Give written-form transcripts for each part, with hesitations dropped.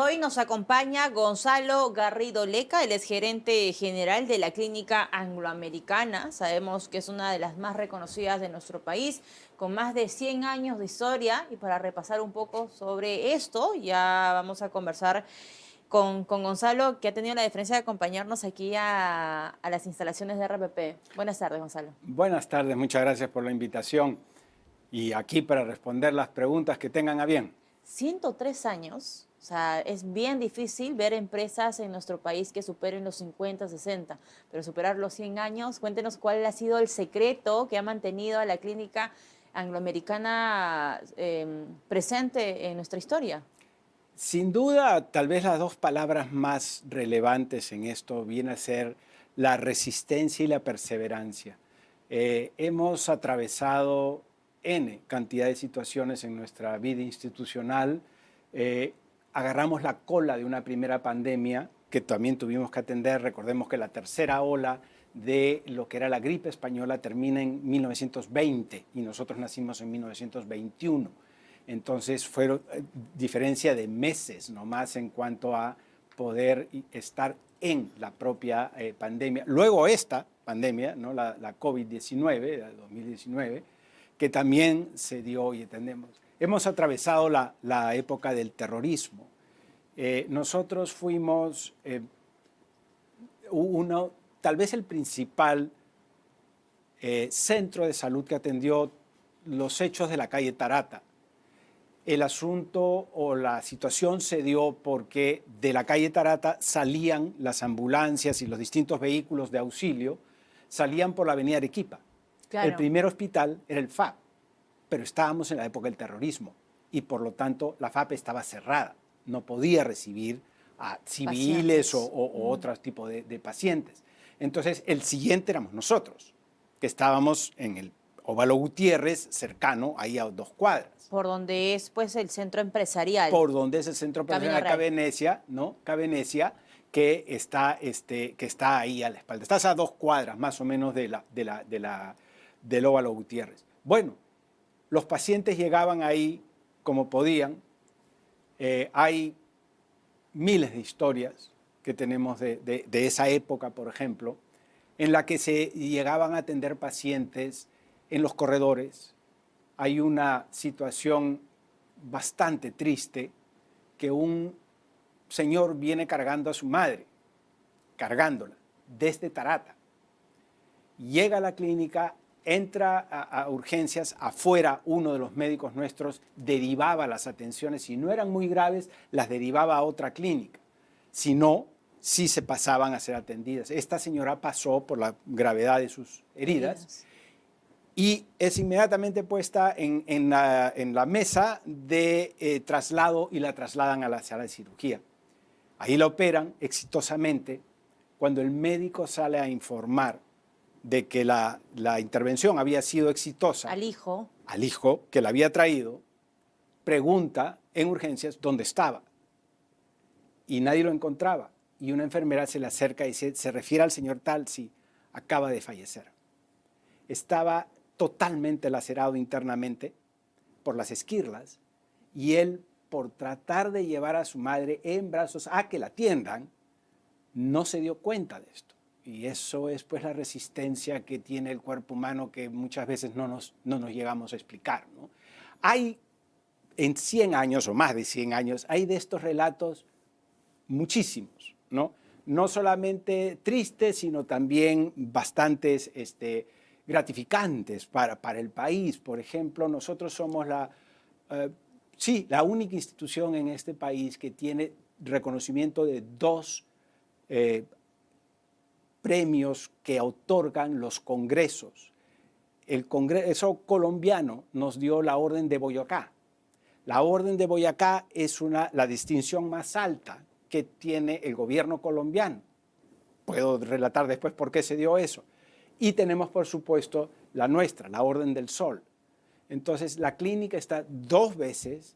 Hoy nos acompaña Gonzalo Garrido Leca, él es gerente general de la Clínica Angloamericana. Sabemos que es una de las más reconocidas de nuestro país, con más de 100 años de historia. Y para repasar un poco sobre esto, ya vamos a conversar con Gonzalo, que ha tenido la deferencia de acompañarnos aquí a las instalaciones de RPP. Buenas tardes, Gonzalo. Buenas tardes, muchas gracias por la invitación y aquí para responder las preguntas que tengan a bien. 103 años, o sea, es bien difícil ver empresas en nuestro país que superen los 50, 60, pero superar los 100 años, cuéntenos cuál ha sido el secreto que ha mantenido a la Clínica Angloamericana presente en nuestra historia. Sin duda, tal vez las dos palabras más relevantes en esto vienen a ser la resistencia y la perseverancia. Hemos atravesado N cantidad de situaciones en nuestra vida institucional. Agarramos la cola de una primera pandemia que también tuvimos que atender. Recordemos que la tercera ola de lo que era la gripe española termina en 1920 y nosotros nacimos en 1921. Entonces fueron diferencia de meses nomás en cuanto a poder estar en la propia pandemia. Luego esta pandemia, ¿no? la COVID-19, la 2019, que también se dio y entendemos. Hemos atravesado la época del terrorismo. Nosotros fuimos tal vez el principal centro de salud que atendió los hechos de la calle Tarata. El asunto o la situación se dio porque de la calle Tarata salían las ambulancias y los distintos vehículos de auxilio, salían por la avenida Arequipa. Claro. El primer hospital era el FAP, pero estábamos en la época del terrorismo y por lo tanto la FAP estaba cerrada, no podía recibir a civiles o otro tipo de pacientes. Entonces el siguiente éramos nosotros, que estábamos en el Óvalo Gutiérrez, cercano, ahí a 2 cuadras. Por donde es pues el centro empresarial. Por donde es el centro empresarial Cavenecia, ¿no? Cavenecia, que está ahí a la espalda. Estás a 2 cuadras más o menos del Óvalo Gutiérrez. Bueno, los pacientes llegaban ahí como podían. Hay miles de historias que tenemos de esa época, por ejemplo, en la que se llegaban a atender pacientes en los corredores. Hay una situación bastante triste que un señor viene cargando a su madre, cargándola desde Tarata. Llega a la clínica, entra a urgencias, afuera uno de los médicos nuestros derivaba las atenciones, si no eran muy graves, las derivaba a otra clínica. Si no, sí se pasaban a ser atendidas. Esta señora pasó por la gravedad de sus heridas. Y es inmediatamente puesta en la mesa de traslado y la trasladan a la sala de cirugía. Ahí la operan exitosamente. Cuando el médico sale a informar de que la intervención había sido exitosa, al hijo que la había traído, pregunta en urgencias dónde estaba. Y nadie lo encontraba. Y una enfermera se le acerca y dice, ¿se refiere al señor tal? Sí, acaba de fallecer. Estaba totalmente lacerado internamente por las esquirlas y él, por tratar de llevar a su madre en brazos a que la atiendan, no se dio cuenta de esto. Y eso es pues la resistencia que tiene el cuerpo humano que muchas veces no nos llegamos a explicar, ¿no? Hay en 100 años o más de 100 años, hay de estos relatos muchísimos, ¿no? No solamente tristes, sino también bastantes gratificantes para el país. Por ejemplo, nosotros somos la única institución en este país que tiene reconocimiento de 2 premios que otorgan los congresos. El Congreso colombiano nos dio la Orden de Boyacá. La Orden de Boyacá es la distinción más alta que tiene el gobierno colombiano. Puedo relatar después por qué se dio eso. Y tenemos, por supuesto, la nuestra, la Orden del Sol. Entonces, la clínica está 2 veces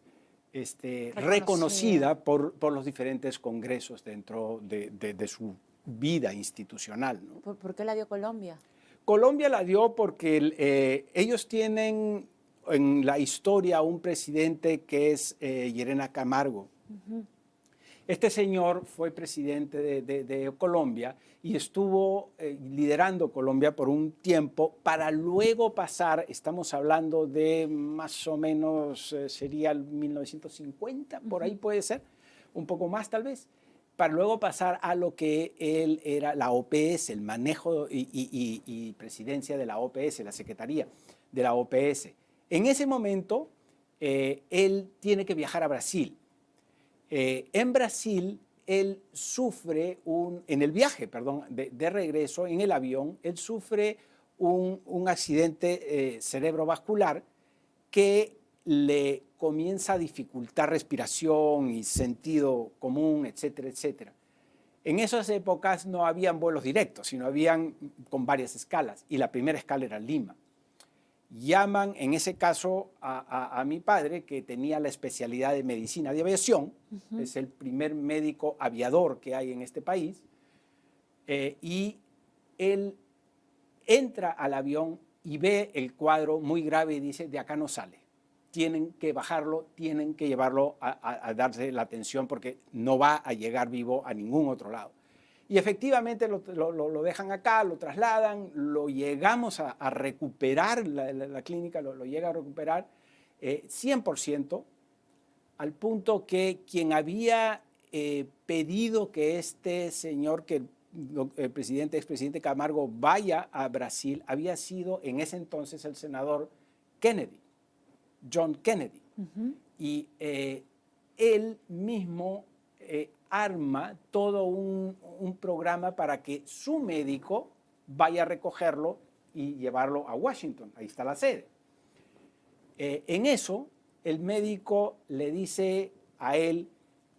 reconocida por los diferentes congresos dentro de su vida institucional, ¿no? ¿Por qué la dio Colombia? Colombia la dio porque ellos tienen en la historia un presidente que es Llerena Camargo. Este señor fue presidente de Colombia y estuvo liderando Colombia por un tiempo para luego pasar, estamos hablando de más o menos, sería el 1950, por ahí puede ser, un poco más tal vez, para luego pasar a lo que él era la OPS, el manejo y presidencia de la OPS, la secretaría de la OPS. En ese momento, él tiene que viajar a Brasil. En Brasil, él sufre en el viaje, perdón, de regreso, en el avión, él sufre un accidente cerebrovascular que le comienza a dificultar respiración y sentido común, etcétera, etcétera. En esas épocas no habían vuelos directos, sino habían con varias escalas, y la primera escala era Lima. Llaman, en ese caso, a mi padre, que tenía la especialidad de medicina de aviación, es el primer médico aviador que hay en este país, y él entra al avión y ve el cuadro muy grave y dice, de acá no sale. Tienen que bajarlo, tienen que llevarlo a darse la atención porque no va a llegar vivo a ningún otro lado. Y efectivamente lo dejan acá, lo trasladan, lo llegamos a recuperar, la clínica lo llega a recuperar 100%, al punto que quien había pedido que este señor, que el expresidente Camargo, vaya a Brasil, había sido en ese entonces el senador Kennedy, John Kennedy. Y él mismo arma todo un programa para que su médico vaya a recogerlo y llevarlo a Washington. Ahí está la sede. En eso, el médico le dice a él,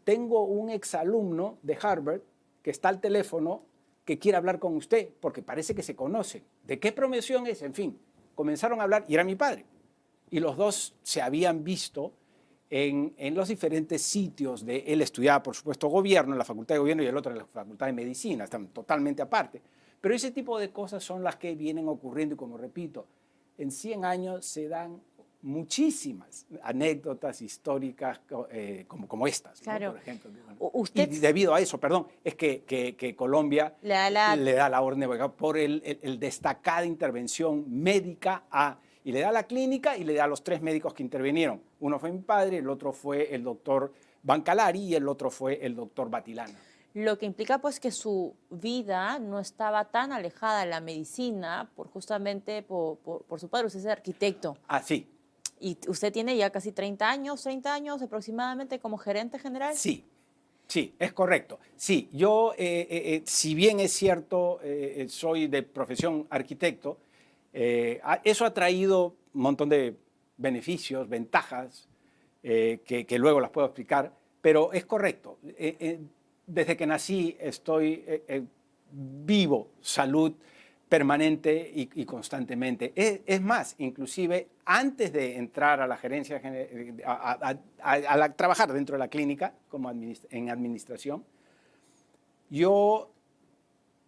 tengo un exalumno de Harvard que está al teléfono que quiere hablar con usted porque parece que se conocen. ¿De qué profesión es? En fin, comenzaron a hablar y era mi padre. Y los dos se habían visto en los diferentes sitios él estudiaba, por supuesto, gobierno, en la Facultad de Gobierno, y el otro en la Facultad de Medicina, están totalmente aparte. Pero ese tipo de cosas son las que vienen ocurriendo y, como repito, en 100 años se dan muchísimas anécdotas históricas como estas, claro. ¿no? Por ejemplo. Usted... Y debido a eso, perdón, es que Colombia le da la orden de por el destacada intervención médica y le da la clínica y le da a los 3 médicos que intervinieron. Uno fue mi padre, el otro fue el doctor Bancalari y el otro fue el doctor Batilana. Lo que implica pues que su vida no estaba tan alejada de la medicina justamente por su padre. Usted es arquitecto. Ah, sí. ¿Y usted tiene ya casi 30 años aproximadamente como gerente general? Sí, sí, es correcto. Sí, yo, si bien es cierto, soy de profesión arquitecto, eso ha traído un montón de beneficios, ventajas, que luego las puedo explicar, pero es correcto. Desde que nací estoy vivo salud permanente y constantemente. Es más, inclusive antes de entrar a la gerencia, a trabajar dentro de la clínica como en administración, yo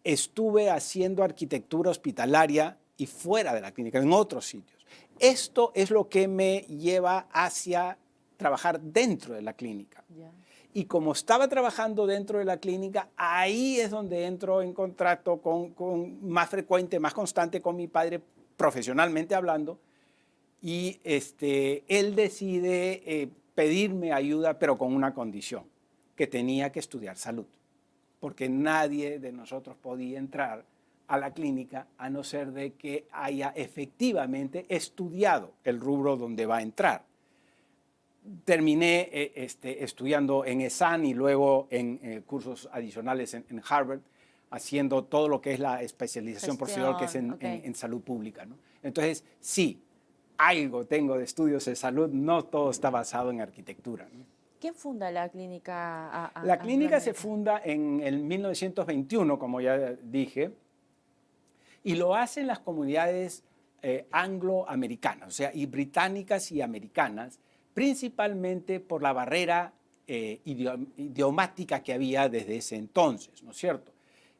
estuve haciendo arquitectura hospitalaria y fuera de la clínica, en otros sitios. Esto es lo que me lleva hacia trabajar dentro de la clínica. Yeah. Y como estaba trabajando dentro de la clínica, ahí es donde entro en contacto más frecuente, más constante con mi padre, profesionalmente hablando, y él decide pedirme ayuda, pero con una condición, que tenía que estudiar salud, porque nadie de nosotros podía entrar a la clínica a no ser de que haya efectivamente estudiado el rubro donde va a entrar. Terminé estudiando en ESAN y luego en cursos adicionales en Harvard, haciendo todo lo que es la especialización profesional, que es en salud pública, ¿no? Entonces, sí, algo tengo de estudios de salud, no todo está basado en arquitectura, ¿no? ¿Quién funda la clínica? La clínica se funda en el 1921, como ya dije, y lo hacen las comunidades angloamericanas, o sea, y británicas y americanas, principalmente por la barrera idiomática que había desde ese entonces, ¿no es cierto?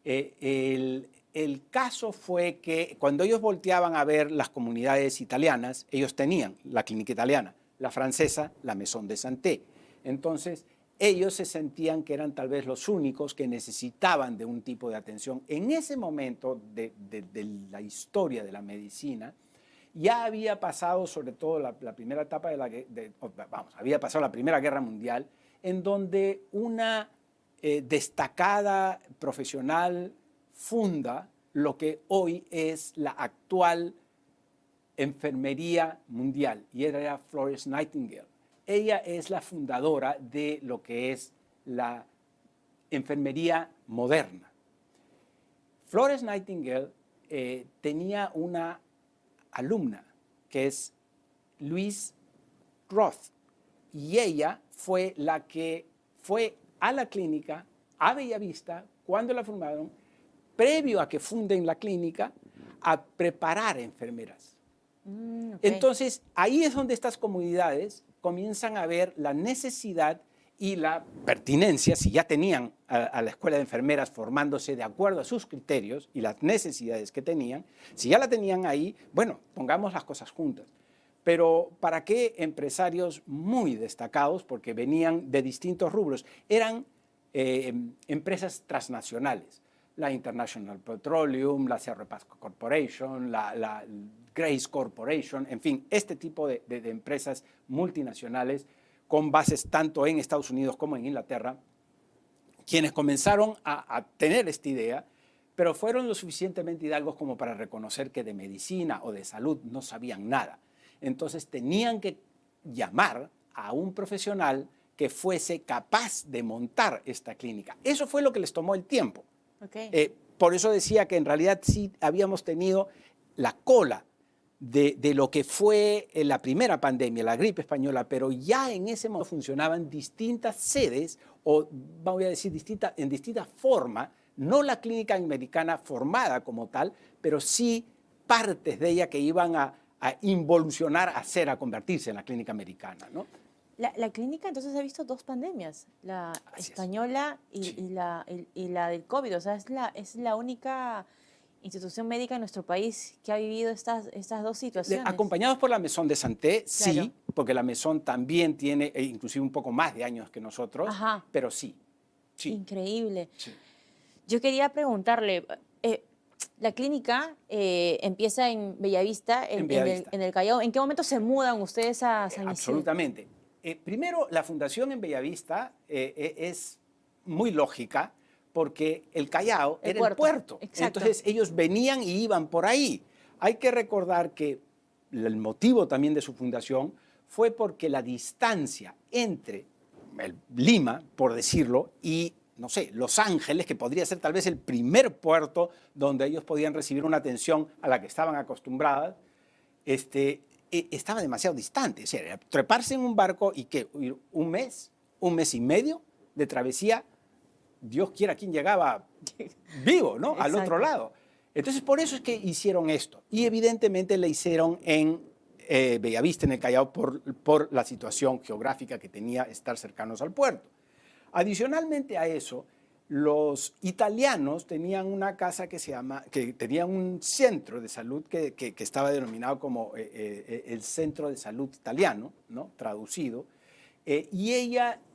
El caso fue que cuando ellos volteaban a ver las comunidades italianas, ellos tenían la clínica italiana, la francesa, la Maison de Santé. Entonces, ellos se sentían que eran tal vez los únicos que necesitaban de un tipo de atención. En ese momento de la historia de la medicina, ya había pasado sobre todo la primera etapa había pasado la Primera Guerra Mundial, en donde una destacada profesional funda lo que hoy es la actual enfermería mundial, y era Florence Nightingale. Ella es la fundadora de lo que es la enfermería moderna. Florence Nightingale tenía una alumna que es Louise Roth, y ella fue la que fue a la clínica, a Bellavista, cuando la formaron, previo a que funden la clínica, a preparar enfermeras. Okay. Entonces, ahí es donde estas comunidades comienzan a ver la necesidad y la pertinencia, si ya tenían a la escuela de enfermeras formándose de acuerdo a sus criterios y las necesidades que tenían, si ya la tenían ahí, bueno, pongamos las cosas juntas. Pero ¿para qué empresarios muy destacados? Porque venían de distintos rubros. Eran empresas transnacionales. La International Petroleum, la Cerro Pasco Corporation, la Grace Corporation, en fin, este tipo de empresas multinacionales con bases tanto en Estados Unidos como en Inglaterra, quienes comenzaron a tener esta idea, pero fueron lo suficientemente hidalgos como para reconocer que de medicina o de salud no sabían nada. Entonces tenían que llamar a un profesional que fuese capaz de montar esta clínica. Eso fue lo que les tomó el tiempo. Okay. Por eso decía que en realidad sí habíamos tenido la cola de lo que fue la primera pandemia, la gripe española, pero ya en ese momento funcionaban distintas sedes, o voy a decir en distinta forma, no la clínica americana formada como tal, pero sí partes de ella que iban a involucionar, a convertirse en la clínica americana, ¿no? La clínica entonces ha visto dos pandemias, la española y la del COVID, o sea, es la única institución médica en nuestro país que ha vivido estas dos situaciones. Acompañados por la Maison de Santé, claro. Sí, porque la Maison también tiene inclusive un poco más de años que nosotros, ajá, pero sí. Increíble. Sí. Yo quería preguntarle, la clínica empieza en Bellavista, en el Callao. ¿En qué momento se mudan ustedes a San Isidro? Absolutamente. Primero, la fundación en Bellavista es muy lógica, porque el Callao era el puerto. Exacto. Entonces ellos venían y iban por ahí. Hay que recordar que el motivo también de su fundación fue porque la distancia entre Lima, por decirlo, y, no sé, Los Ángeles, que podría ser tal vez el primer puerto donde ellos podían recibir una atención a la que estaban acostumbradas, estaba demasiado distante. O sea, era treparse en un barco y que un mes y medio de travesía, Dios quiera quién llegaba vivo, ¿no? Al otro lado. Entonces, por eso es que hicieron esto. Y evidentemente le hicieron en Bellavista, en el Callao, por la situación geográfica que tenía estar cercanos al puerto. Adicionalmente a eso, los italianos tenían una casa que tenía un centro de salud que estaba denominado como el Centro de Salud Italiano, ¿no? Traducido, y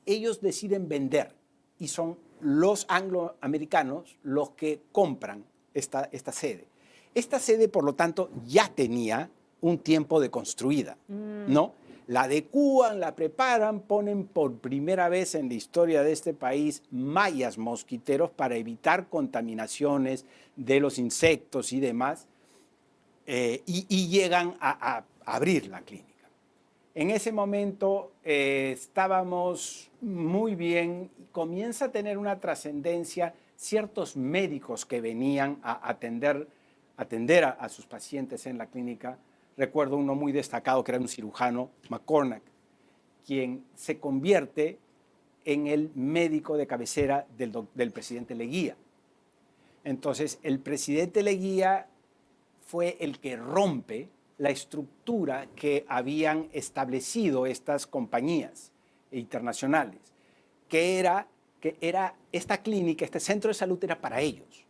ellos deciden vender, y son los angloamericanos los que compran esta sede. Esta sede, por lo tanto, ya tenía un tiempo de construida, ¿no? La adecúan, la preparan, ponen por primera vez en la historia de este país mallas mosquiteros para evitar contaminaciones de los insectos y demás, y llegan a abrir la clínica. En ese momento estábamos muy bien, comienza a tener una trascendencia ciertos médicos que venían a atender a sus pacientes en la clínica. Recuerdo uno muy destacado que era un cirujano, McCornack, quien se convierte en el médico de cabecera del presidente Leguía. Entonces, el presidente Leguía fue el que rompe la estructura que habían establecido estas compañías internacionales, que era esta clínica, este centro de salud era para ellos,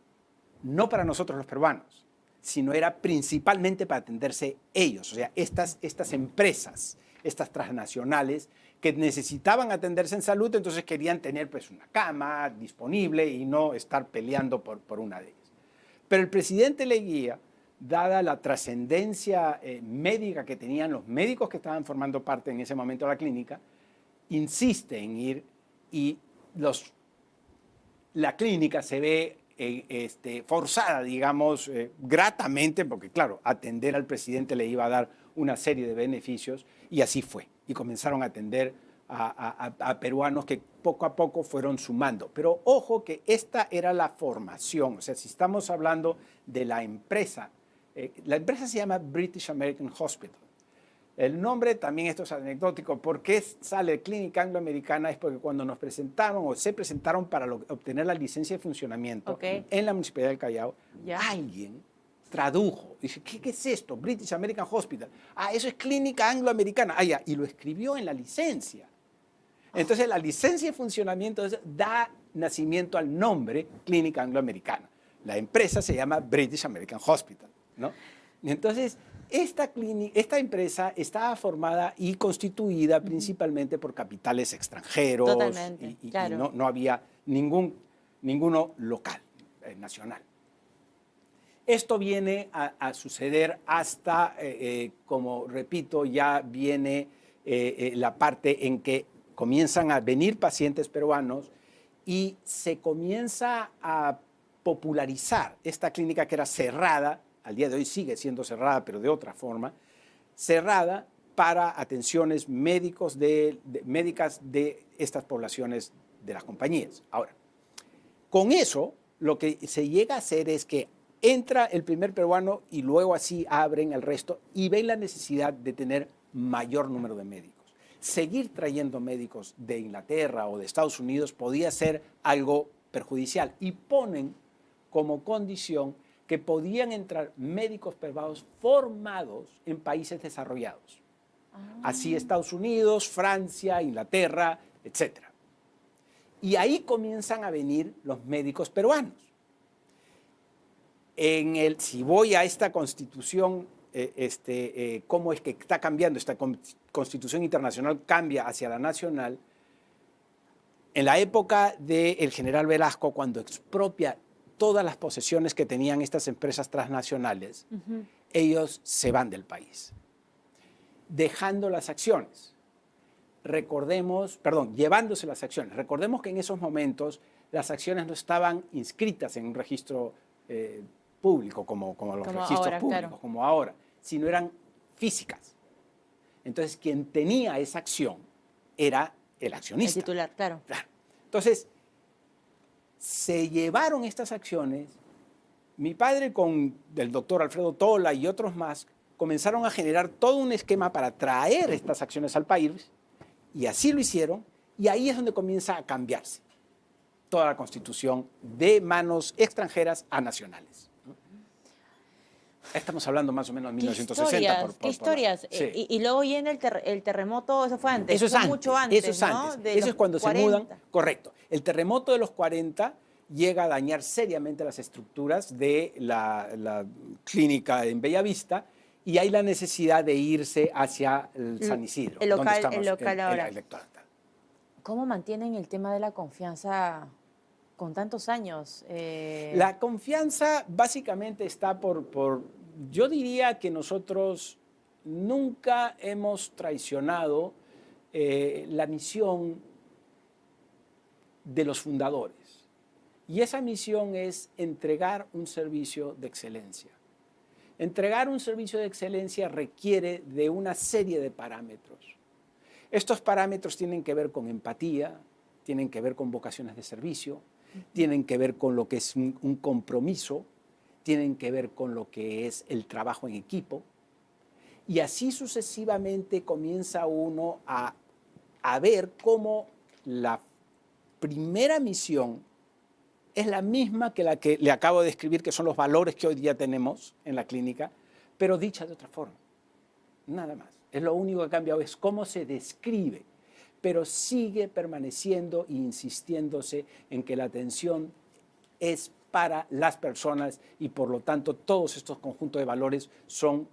no para nosotros los peruanos, sino era principalmente para atenderse ellos, o sea, estas empresas, estas transnacionales que necesitaban atenderse en salud, entonces querían tener pues una cama disponible y no estar peleando por una de ellas. Pero el presidente Leguía, dada la trascendencia médica que tenían los médicos que estaban formando parte en ese momento de la clínica, insiste en ir y la clínica se ve forzada, digamos, gratamente, porque claro, atender al presidente le iba a dar una serie de beneficios, y así fue. Y comenzaron a atender a peruanos que poco a poco fueron sumando. Pero ojo que esta era la formación, o sea, si estamos hablando de la empresa se llama British American Hospital. El nombre también, esto es anecdótico, ¿por qué sale Clínica Angloamericana? Es porque cuando nos presentaron o se presentaron para obtener la licencia de funcionamiento en la Municipalidad del Callao, alguien tradujo, dice, ¿qué es esto? British American Hospital. Ah, eso es Clínica Angloamericana. Ah, ya, y lo escribió en la licencia. Entonces la licencia de funcionamiento da nacimiento al nombre Clínica Angloamericana. La empresa se llama British American Hospital, ¿no? Entonces, esta empresa estaba formada y constituida principalmente por capitales extranjeros. Totalmente, y no había ninguno local, nacional. Esto viene a suceder hasta, como repito, ya viene la parte en que comienzan a venir pacientes peruanos y se comienza a popularizar esta clínica que era cerrada, al día de hoy sigue siendo cerrada, pero de otra forma, cerrada para atenciones médicas de estas poblaciones de las compañías. Ahora, con eso, lo que se llega a hacer es que entra el primer peruano y luego así abren el resto y ven la necesidad de tener mayor número de médicos. Seguir trayendo médicos de Inglaterra o de Estados Unidos podía ser algo perjudicial y ponen como condición que podían entrar médicos peruanos formados en países desarrollados. Así Estados Unidos, Francia, Inglaterra, etc. Y ahí comienzan a venir los médicos peruanos. Si voy a esta constitución, cómo es que está cambiando, esta constitución internacional cambia hacia la nacional, en la época del general Velasco, cuando expropia todas las posesiones que tenían estas empresas transnacionales, ellos se van del país, dejando las acciones. Llevándose las acciones. Recordemos que en esos momentos las acciones no estaban inscritas en un registro público, como los registros ahora, públicos, claro, como ahora, sino eran físicas. Entonces, quien tenía esa acción era el accionista. el titular, claro. Entonces, se llevaron estas acciones. Mi padre con el doctor Alfredo Tola y otros más comenzaron a generar todo un esquema para traer estas acciones al país y así lo hicieron y ahí es donde comienza a cambiarse toda la constitución de manos extranjeras a nacionales. Estamos hablando más o menos de 1960. ¿Qué historias? Sí. Y luego viene el terremoto, eso fue antes. Eso es antes, mucho antes, eso es ¿no? antes. Eso es cuando 40. se mudan. Correcto. El terremoto de los 40 llega a dañar seriamente las estructuras de la clínica en Bellavista y hay la necesidad de irse hacia el San Isidro. El donde local, estamos, el local ahora. el actual. ¿Cómo mantienen el tema de la confianza con tantos años? La confianza básicamente está yo diría que nosotros nunca hemos traicionado la misión de los fundadores. Y esa misión es entregar un servicio de excelencia. Entregar un servicio de excelencia requiere de una serie de parámetros. Estos parámetros tienen que ver con empatía, tienen que ver con vocaciones de servicio, tienen que ver con lo que es un compromiso, tienen que ver con lo que es el trabajo en equipo. Y así sucesivamente comienza uno a ver cómo la primera misión es la misma que la que le acabo de describir, que son los valores que hoy día tenemos en la clínica, pero dicha de otra forma. Nada más. Es lo único que ha cambiado, es cómo se describe, pero sigue permaneciendo e insistiéndose en que la atención es para las personas y por lo tanto todos estos conjuntos de valores son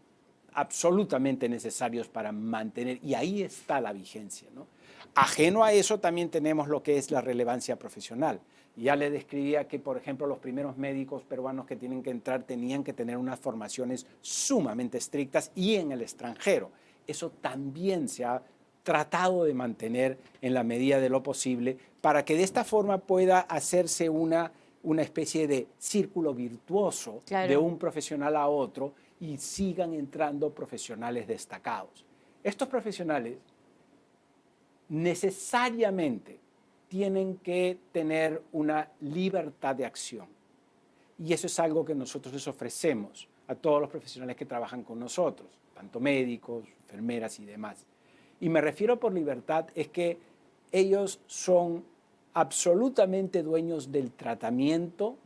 absolutamente necesarios para mantener, y ahí está la vigencia, ¿no? Ajeno a eso también tenemos lo que es la relevancia profesional. Ya le describía que, por ejemplo, los primeros médicos peruanos que tienen que entrar tenían que tener unas formaciones sumamente estrictas y en el extranjero. Eso también se ha tratado de mantener en la medida de lo posible para que de esta forma pueda hacerse una especie de círculo virtuoso de un profesional a otro y sigan entrando profesionales destacados. Estos profesionales necesariamente tienen que tener una libertad de acción. Y eso es algo que nosotros les ofrecemos a todos los profesionales que trabajan con nosotros, tanto médicos, enfermeras y demás. Y me refiero por libertad es que ellos son absolutamente dueños del tratamiento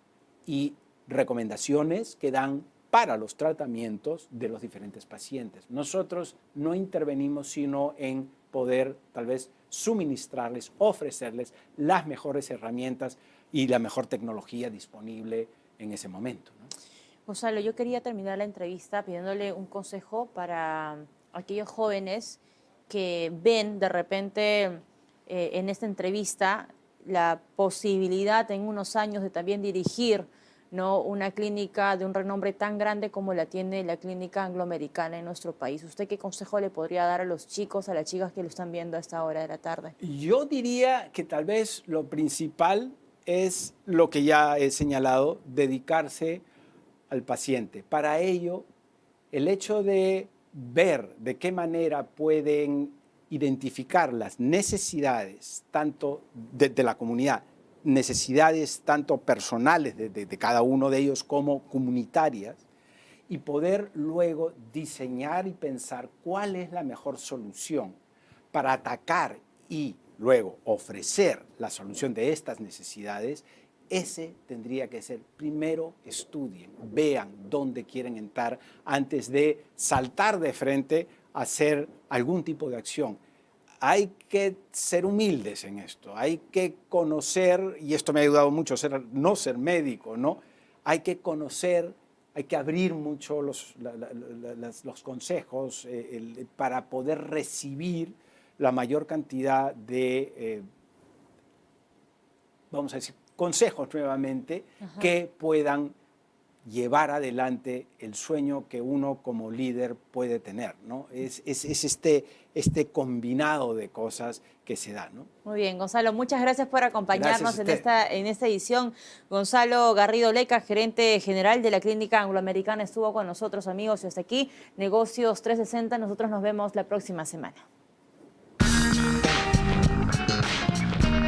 y recomendaciones que dan para los tratamientos de los diferentes pacientes. Nosotros no intervenimos sino en poder tal vez suministrarles, ofrecerles las mejores herramientas y la mejor tecnología disponible en ese momento, ¿no? Gonzalo, yo quería terminar la entrevista pidiéndole un consejo para aquellos jóvenes que ven de repente en esta entrevista la posibilidad en unos años de también dirigir, ¿no?, una clínica de un renombre tan grande como la tiene la Clínica Angloamericana en nuestro país. ¿Usted qué consejo le podría dar a los chicos, a las chicas que lo están viendo a esta hora de la tarde? Yo diría que tal vez lo principal es lo que ya he señalado, dedicarse al paciente. Para ello, el hecho de ver de qué manera pueden identificar las necesidades tanto de la comunidad, necesidades tanto personales de cada uno de ellos como comunitarias, y poder luego diseñar y pensar cuál es la mejor solución para atacar y luego ofrecer la solución de estas necesidades. Ese tendría que ser, primero estudien, vean dónde quieren entrar antes de saltar de frente a hacer algún tipo de acción. Hay que ser humildes en esto, hay que conocer, y esto me ha ayudado mucho no ser médico, ¿no? Hay que conocer, hay que abrir mucho los consejos para poder recibir la mayor cantidad de, vamos a decir, consejos nuevamente que puedan llevar adelante el sueño que uno como líder puede tener, ¿no? Es este combinado de cosas que se da, ¿no? Muy bien, Gonzalo, muchas gracias por acompañarnos en esta edición. Gonzalo Garrido Leca, gerente general de la Clínica Angloamericana, estuvo con nosotros, amigos, y hasta aquí, Negocios 360. Nosotros nos vemos la próxima semana.